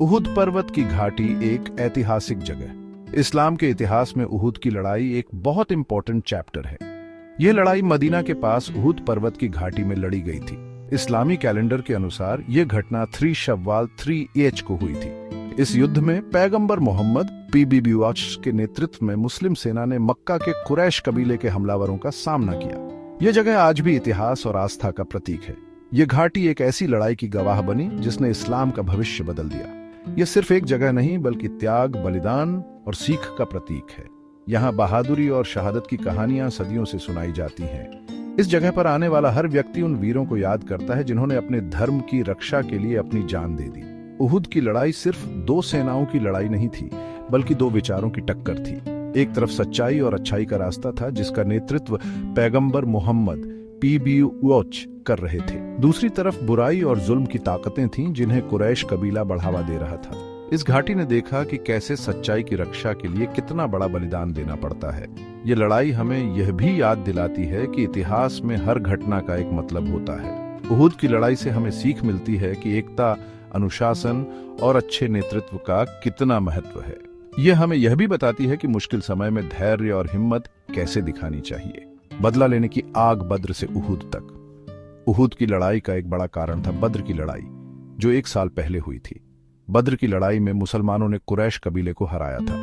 उहुद पर्वत की घाटी एक ऐतिहासिक जगह। इस्लाम के इतिहास में उहुद की लड़ाई एक बहुत इंपॉर्टेंट चैप्टर है। यह लड़ाई मदीना के पास उहुद पर्वत की घाटी में लड़ी गई थी। इस्लामी कैलेंडर के अनुसार यह घटना 3 शव्वाल 3H को हुई थी। इस युद्ध में पैगंबर मोहम्मद PBUH के नेतृत्व में मुस्लिम सेना ने मक्का के कुरैश कबीले के हमलावरों का सामना किया। यह जगह आज भी इतिहास और आस्था का प्रतीक है। यह घाटी एक ऐसी लड़ाई की गवाह बनी जिसने इस्लाम का भविष्य बदल दिया। यह सिर्फ एक जगह नहीं बल्कि त्याग, बलिदान और सीख का प्रतीक है। यहाँ बहादुरी और शहादत की कहानियां सदियों से सुनाई जाती हैं। इस जगह पर आने वाला हर व्यक्ति उन वीरों को याद करता है जिन्होंने अपने धर्म की रक्षा के लिए अपनी जान दे दी। उहुद की लड़ाई सिर्फ 2 सेनाओं की लड़ाई नहीं थी, बल्कि 2 विचारों की टक्कर थी। एक तरफ सच्चाई और अच्छाई का रास्ता था जिसका नेतृत्व पैगंबर मोहम्मद PBUH कर रहे थे। दूसरी तरफ बुराई और जुल्म की ताकतें थीं जिन्हें कुरैश कबीला बढ़ावा दे रहा था। इस घाटी ने देखा कि कैसे सच्चाई की रक्षा के लिए कितना बड़ा बलिदान देना पड़ता है। ये लड़ाई हमें यह भी याद दिलाती है कि इतिहास में हर घटना का एक मतलब होता है। उहुद की लड़ाई से हमें सीख मिलती है कि एकता, अनुशासन और अच्छे नेतृत्व का कितना महत्व है। यह हमें यह भी बताती है कि मुश्किल समय में धैर्य और हिम्मत कैसे दिखानी चाहिए। बदला लेने की आग बद्र से उहुद तक। उहुद की लड़ाई का एक बड़ा कारण था बद्र की लड़ाई, जो 1 साल पहले हुई थी। बद्र की लड़ाई में मुसलमानों ने कुरैश कबीले को हराया था।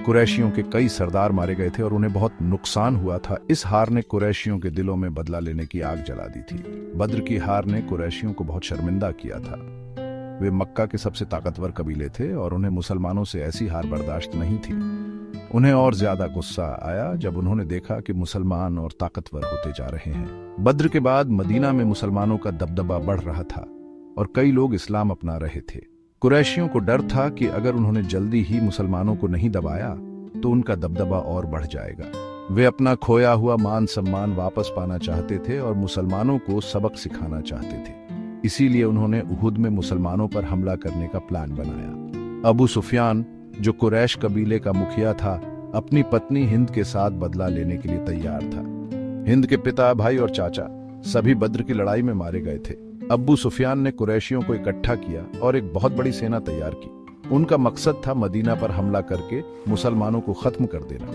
कुरैशियों के कई सरदार मारे गए थे और उन्हें बहुत नुकसान हुआ था। इस हार ने कुरैशियों के दिलों में बदला लेने की आग जला दी थी। बद्र की हार ने कुरैशियों को बहुत शर्मिंदा किया था। वे मक्का के सबसे ताकतवर कबीले थे और उन्हें मुसलमानों से ऐसी हार बर्दाश्त नहीं थी। उन्हें और ज्यादा गुस्सा आया जब उन्होंने देखा कि मुसलमान और ताकतवर होते जा रहे हैं। बद्र के बाद मदीना में मुसलमानों का दबदबा बढ़ रहा था और कई लोग इस्लाम अपना रहे थे। कुरैशियों को डर था कि अगर उन्होंने जल्दी ही मुसलमानों को नहीं दबाया तो उनका दबदबा और बढ़ जाएगा। वे अपना खोया हुआ मान सम्मान वापस पाना चाहते थे और मुसलमानों को सबक सिखाना चाहते थे। इसीलिए उन्होंने उहुद में मुसलमानों पर हमला करने का प्लान बनाया। अबू सुफियान, जो कुरैश कबीले का मुखिया था, अपनी पत्नी हिंद के साथ बदला लेने के लिए तैयार था। हिंद के पिता, भाई और चाचा सभी बद्र की लड़ाई में मारे गए थे। अबू सुफियान ने कुरैशियों को इकट्ठा किया और एक बहुत बड़ी सेना तैयार की। उनका मकसद था मदीना पर हमला करके मुसलमानों को खत्म कर देना।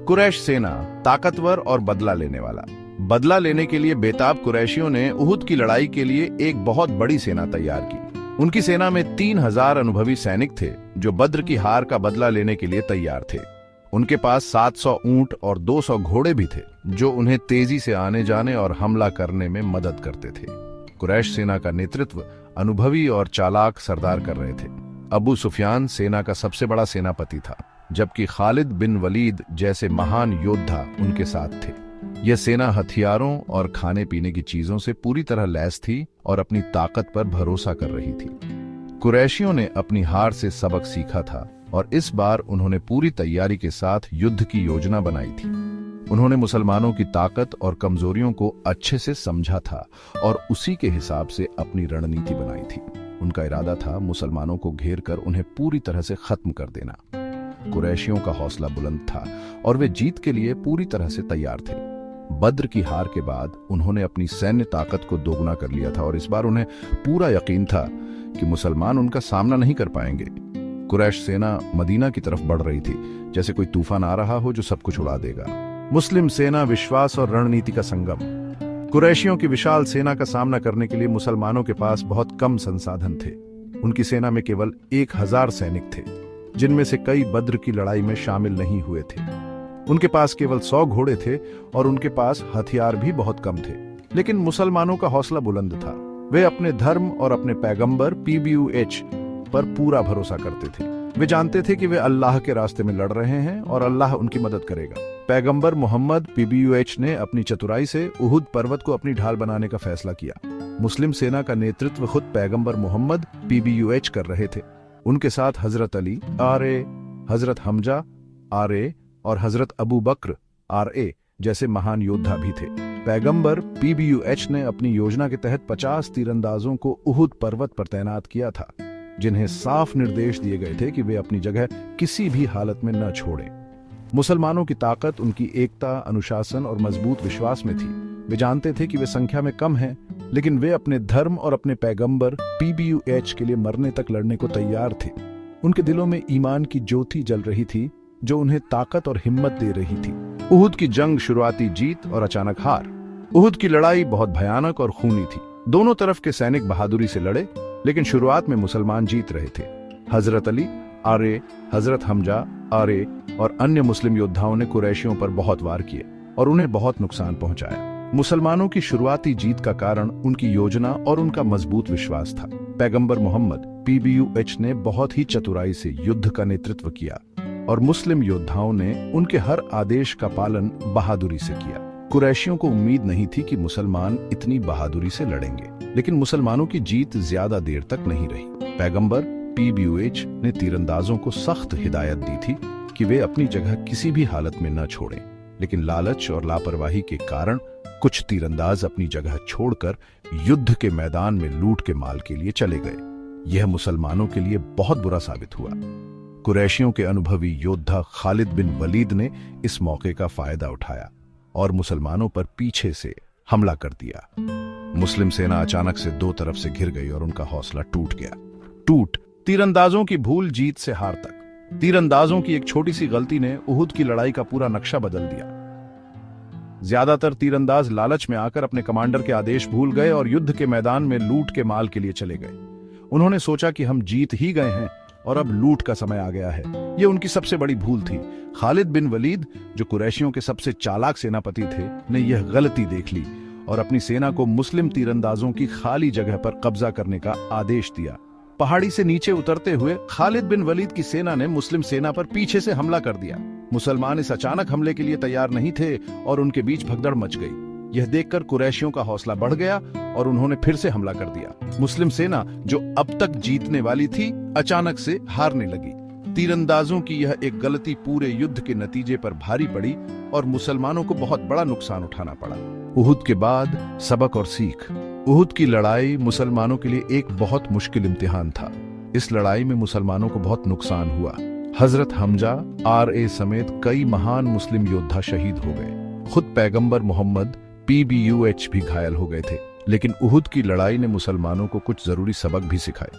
कुरैश सेना ताकतवर और बदला लेने वाला। बदला लेने के लिए बेताब कुरैशियों ने उहुद की लड़ाई के लिए एक बहुत बड़ी सेना तैयार की। उनकी सेना में 3000 अनुभवी सैनिक थे जो बद्र की हार का बदला लेने के लिए तैयार थे। उनके पास 700 ऊंट और 200 घोड़े भी थे जो उन्हें तेजी से आने जाने और हमला करने में मदद करते थे। कुरैश सेना का नेतृत्व अनुभवी और चालाक सरदार कर रहे थे। अबू सुफियान सेना का सबसे बड़ा सेनापति था, जबकि खालिद बिन वलीद जैसे महान योद्धा उनके साथ थे। यह सेना हथियारों और खाने पीने की चीजों से पूरी तरह लैस थी और अपनी ताकत पर भरोसा कर रही थी। कुरैशियों ने अपनी हार से सबक सीखा था और इस बार उन्होंने पूरी तैयारी के साथ युद्ध की योजना बनाई थी। उन्होंने मुसलमानों की ताकत और कमजोरियों को अच्छे से समझा था और उसी के हिसाब से अपनी रणनीति बनाई थी। उनका इरादा था मुसलमानों को घेर कर उन्हें पूरी तरह से खत्म कर देना। कुरैशियों का हौसला बुलंद था और वे जीत के लिए पूरी तरह से तैयार थे। बद्र की हार के बाद उन्होंने अपनी सैन्य ताकत को दोगुना कर लिया था और इस बार उन्हें पूरा यकीन था कि मुसलमान उनका सामना नहीं कर पाएंगे। कुरैश सेना मदीना की तरफ बढ़ रही थी, जैसे कोई तूफान आ रहा हो जो सब कुछ उड़ा देगा। मुस्लिम सेना, विश्वास और रणनीति का संगम। कुरैशियों की विशाल सेना का सामना करने के लिए मुसलमानों के पास बहुत कम संसाधन थे। उनकी सेना में केवल 1000 सैनिक थे, जिनमें से कई बद्र की लड़ाई में शामिल नहीं हुए थे। उनके पास केवल 100 घोड़े थे और उनके पास हथियार भी बहुत कम थे। लेकिन मुसलमानों का हौसला बुलंद था। वे अपने धर्म और अपने पैगंबर PBUH पर पूरा भरोसा करते थे। वे जानते थे कि वे अल्लाह के रास्ते में लड़ रहे हैं और अल्लाह उनकी मदद करेगा। पैगंबर मोहम्मद PBUH ने अपनी चतुराई से उहुद पर्वत को अपनी ढाल बनाने का फैसला किया। मुस्लिम सेना का नेतृत्व खुद पैगंबर मोहम्मद PBUH कर रहे थे। उनके साथ हजरत अली RA, हजरत हमजा RA और हजरत अबू बकर RA जैसे महान योद्धा भी थे। पैगंबर PBUH ने अपनी योजना के तहत 50 तीरंदाजों को उहुद पर्वत पर तैनात किया था, जिन्हें साफ निर्देश दिए गए थे कि वे अपनी जगह किसी भी हालत में न छोड़ें। मुसलमानों की ताकत उनकी एकता, अनुशासन और मजबूत विश्वास में थी। वे जानते थे कि वे संख्या में कम हैं, लेकिन वे अपने धर्म और अपने पैगंबर PBUH के लिए मरने तक लड़ने को तैयार थे। उनके दिलों में ईमान की ज्योति जल रही थी जो उन्हें ताकत और हिम्मत दे रही थी। उहुद की जंग शुरुआती जीत और अचानक हार। उहुद की लड़ाई बहुत भयानक और खूनी थी। दोनों तरफ के सैनिक बहादुरी से लड़े, लेकिन शुरुआत में मुसलमान जीत रहे थे। हजरत अली आरे, हजरत हमजा आरे और अन्य मुस्लिम योद्धाओं ने कुरैशियों पर बहुत वार किए और उन्हें बहुत नुकसान पहुंचाया। मुसलमानों की शुरुआती जीत का कारण उनकी योजना और उनका मजबूत विश्वास था। पैगंबर मोहम्मद PBUH ने बहुत ही चतुराई से युद्ध का नेतृत्व किया और मुस्लिम योद्धाओं ने उनके हर आदेश का पालन बहादुरी से किया। कुरैशियों को उम्मीद नहीं थी कि मुसलमान इतनी बहादुरी से लड़ेंगे, लेकिन मुसलमानों की जीत ज्यादा देर तक नहीं रही। पैगंबर PBUH ने तीरंदाजों को सख्त हिदायत दी थी कि वे अपनी जगह किसी भी हालत में न छोड़ें, लेकिन लालच और लापरवाही के कारण कुछ तीरंदाज अपनी जगह छोड़कर युद्ध के मैदान में लूट के माल के लिए चले गए। यह मुसलमानों के लिए बहुत बुरा साबित हुआ। कुरैशियों के अनुभवी योद्धा खालिद बिन वलीद ने इस मौके का फायदा उठाया और मुसलमानों पर पीछे से हमला कर दिया। मुस्लिम सेना अचानक से दो तरफ से घिर गई और उनका हौसला टूट गया। तीरंदाजों की भूल जीत से हार तक। तीरंदाजों की एक छोटी सी गलती ने उहुद की लड़ाई का पूरा नक्शा बदल दिया। ज्यादातर तीरंदाज लालच में आकर अपने कमांडर के आदेश भूल गए और युद्ध के मैदान में लूट के माल के लिए चले गए। उन्होंने सोचा कि हम जीत ही गए हैं और अब लूट का समय आ गया है। यह उनकी सबसे बड़ी भूल थी। खालिद बिन वलीद, जो कुरैशियों के सबसे चालाक सेनापति थे, ने यह गलती देख ली और अपनी सेना को मुस्लिम तीरंदाजों की खाली जगह पर कब्जा करने का आदेश दिया। पहाड़ी से नीचे उतरते हुए खालिद बिन वलीद की सेना ने मुस्लिम सेना पर पीछे से हमला कर दिया। मुसलमान इस अचानक हमले के लिए तैयार नहीं थे और उनके बीच भगदड़ मच गई। यह देखकर कुरैशियों का हौसला बढ़ गया और उन्होंने फिर से हमला कर दिया। मुस्लिम सेना, जो अब तक जीतने वाली थी, अचानक से हारने लगी। तीरंदाजों की यह एक गलती पूरे युद्ध के नतीजे पर भारी पड़ी और मुसलमानों को बहुत बड़ा नुकसान उठाना पड़ा। उहुद के बाद सबक और सीख। उहुद की लड़ाई मुसलमानों के लिए एक बहुत मुश्किल इम्तिहान था। इस लड़ाई में मुसलमानों को बहुत नुकसान हुआ। हजरत हमजा RA समेत कई महान मुस्लिम योद्धा शहीद हो गए। खुद पैगंबर मोहम्मद PBUH भी घायल हो गए थे। लेकिन उहुद की लड़ाई ने मुसलमानों को कुछ जरूरी सबक भी सिखाए।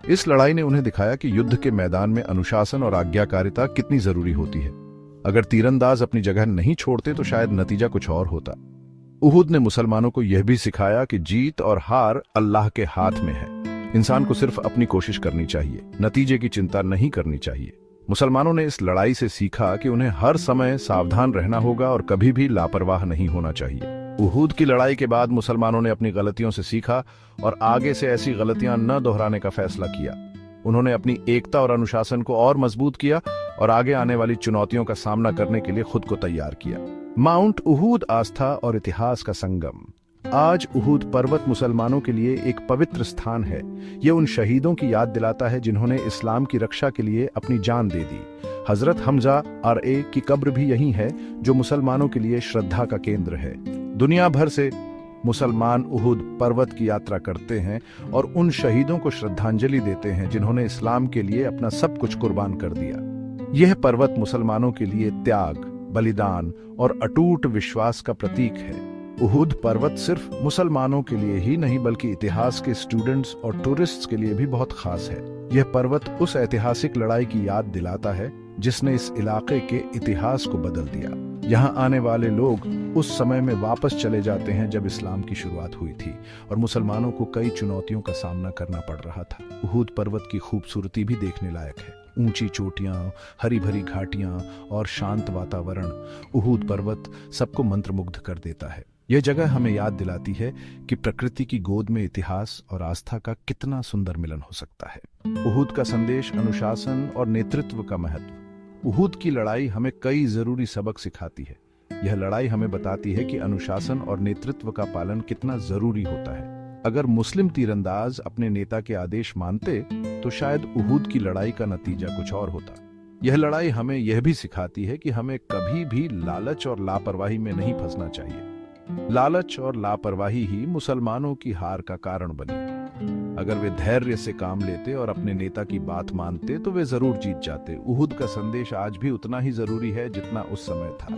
इस लड़ाई ने उन्हें दिखाया कि युद्ध के मैदान में अनुशासन और आज्ञाकारिता कितनी जरूरी होती है। अगर तीरंदाज अपनी जगह नहीं छोड़ते तो शायद नतीजा कुछ और होता। उहुद ने मुसलमानों को यह भी सिखाया कि जीत और हार अल्लाह के हाथ में है। इंसान को सिर्फ अपनी कोशिश करनी चाहिए, नतीजे की चिंता नहीं करनी चाहिए। मुसलमानों ने इस लड़ाई से सीखा कि उन्हें हर समय सावधान रहना होगा और कभी भी लापरवाह नहीं होना चाहिए। उहुद की लड़ाई के बाद मुसलमानों ने अपनी गलतियों से सीखा और आगे से ऐसी गलतियां न दोहराने का फैसला किया। उन्होंने अपनी एकता और अनुशासन को और मजबूत किया और आगे आने वाली चुनौतियों का सामना करने के लिए खुद को तैयार किया। माउंट उहुद आस्था और इतिहास का संगम। आज उहुद पर्वत मुसलमानों के लिए एक पवित्र स्थान है। यह उन शहीदों की याद दिलाता है जिन्होंने इस्लाम की रक्षा के लिए अपनी जान दे दी। हजरत हमजा RA की कब्र भी यही है, जो मुसलमानों के लिए श्रद्धा का केंद्र है। दुनिया भर से मुसलमान उहुद पर्वत की यात्रा करते हैं और उन शहीदों को श्रद्धांजलि देते हैं जिन्होंने इस्लाम के लिए अपना सब कुछ कुर्बान कर दिया। यह पर्वत मुसलमानों के लिए त्याग, बलिदान और अटूट विश्वास का प्रतीक है। उहुद पर्वत सिर्फ मुसलमानों के लिए ही नहीं बल्कि इतिहास के स्टूडेंट्स और टूरिस्ट्स के लिए भी बहुत खास है। यह पर्वत उस ऐतिहासिक लड़ाई की याद दिलाता है जिसने इस इलाके के इतिहास को बदल दिया। यहाँ आने वाले लोग उस समय में वापस चले जाते हैं जब इस्लाम की शुरुआत हुई थी और मुसलमानों को कई चुनौतियों का सामना करना पड़ रहा था। उहुद पर्वत की खूबसूरती भी देखने लायक है। ऊंची चोटियां, हरी भरी घाटियां और शांत वातावरण। उहुद पर्वत सबको मंत्रमुग्ध कर देता है। यह जगह हमें याद दिलाती है कि प्रकृति की गोद में इतिहास और आस्था का कितना सुंदर मिलन हो सकता है। उहुद का संदेश अनुशासन और नेतृत्व का महत्व। उहुद की लड़ाई हमें कई जरूरी सबक सिखाती है। यह लड़ाई हमें बताती है कि अनुशासन और नेतृत्व का पालन कितना जरूरी होता है। अगर मुस्लिम तीरंदाज अपने नेता के आदेश मानते तो शायद उहुद की लड़ाई का नतीजा कुछ और होता। यह लड़ाई हमें यह भी सिखाती है कि हमें कभी भी लालच और लापरवाही में नहीं फंसना चाहिए। लालच और लापरवाही ही मुसलमानों की हार का कारण बनी। अगर वे धैर्य से काम लेते और अपने नेता की बात मानते तो वे जरूर जीत जाते। उहुद का संदेश आज भी उतना ही जरूरी है जितना उस समय था।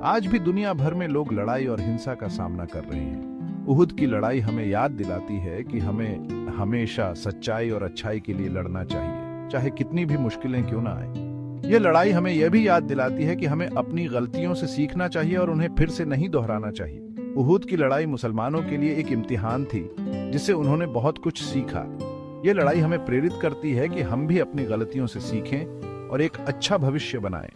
आज भी दुनिया भर में लोग लड़ाई और हिंसा का सामना कर रहे हैं। उहुद की लड़ाई हमें याद दिलाती है कि हमें हमेशा सच्चाई और अच्छाई के लिए लड़ना चाहिए, चाहे कितनी भी मुश्किलें क्यों ना आए। यह लड़ाई हमें यह भी याद दिलाती है कि हमें अपनी गलतियों से सीखना चाहिए और उन्हें फिर से नहीं दोहराना चाहिए। उहुद की लड़ाई मुसलमानों के लिए एक इम्तिहान थी, जिससे उन्होंने बहुत कुछ सीखा। यह लड़ाई हमें प्रेरित करती है कि हम भी अपनी गलतियों से सीखें और एक अच्छा भविष्य बनाएं।